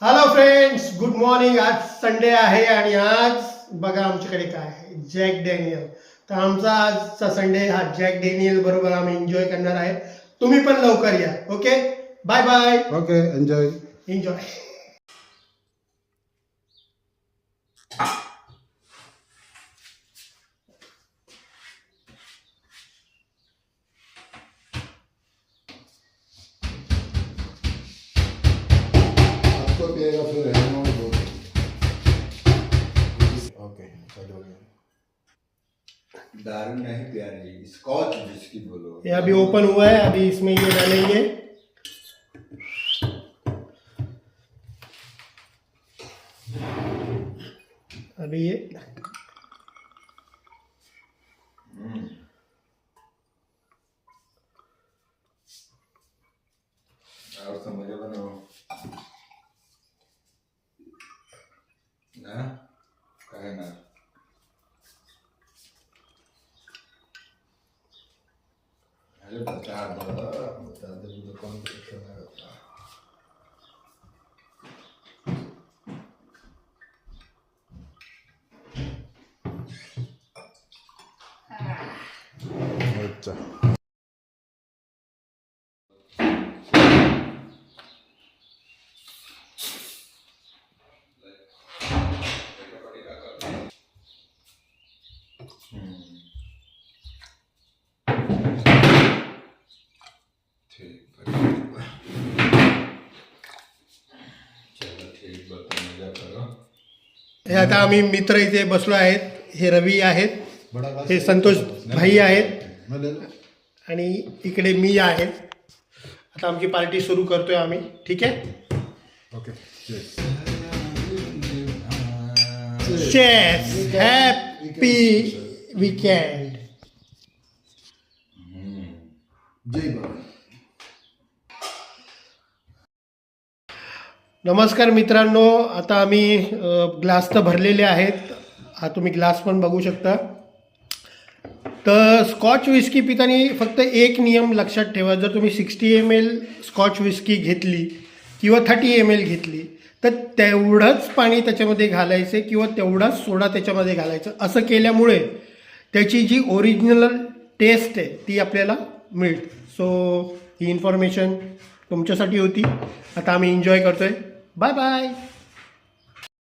Hello friends, good morning. आज Sunday आहे आणि आज बघा आमच्याकडे काय आहे, जॅक डॅनियल. तर आमचा आजचा संडे हा जॅक डॅनियल बरोबर आम्ही एन्जॉय करणार आहे. तुम्ही पण लवकर या. Okay, bye bye. Okay, enjoy. Enjoy. आपको पिएगा फिर है नो बोल. ओके, चलो गया. दारू नहीं पिया रही, स्कॉच विस्की बोलो. ये अभी ओपन हुआ है, अभी इसमें ये डालेंगे. अभी ये और समझ बनो ना कहे ना. अरे बता दे मुझे कौन सा होता. अच्छा. ठीक चलो ठीक बात मजा करो. हे आता आम्ही मित्र इथे बसलो आहेत. हे रवी आहेत, बड़ा ग्लास हे संतोष भाई आहेत मैं ले लो. आणि इकडे मी आहे. आता आमची पार्टी सुरू करतोय आम्ही. ठीक आहे, ओके. चेस. चेस. Happy weekend. जय बाबा. नमस्कार मित्रांनो, आता आम्ही ग्लास तर भरलेले आहेत. हा तुम्ही ग्लास पण बघू शकता. तर स्कॉच विस्की पिताना फक्त एक नियम लक्षात ठेवा. जर तुम्ही 60 ml स्कॉच विस्की घेतली किंवा 30 ml घेतली तर तेवढंच पाणी त्याच्यामध्ये घालायचे किंवा तेवढाच सोडा त्याच्यामध्ये घालायचं. असं केल्यामुळे त्याची जी ओरिजिनल टेस्ट आहे ती आपल्याला मिळते. सो ही इन्फॉर्मेशन तुमच्यासाठी होती. आता आम्ही एन्जॉय करतोय. Bye bye.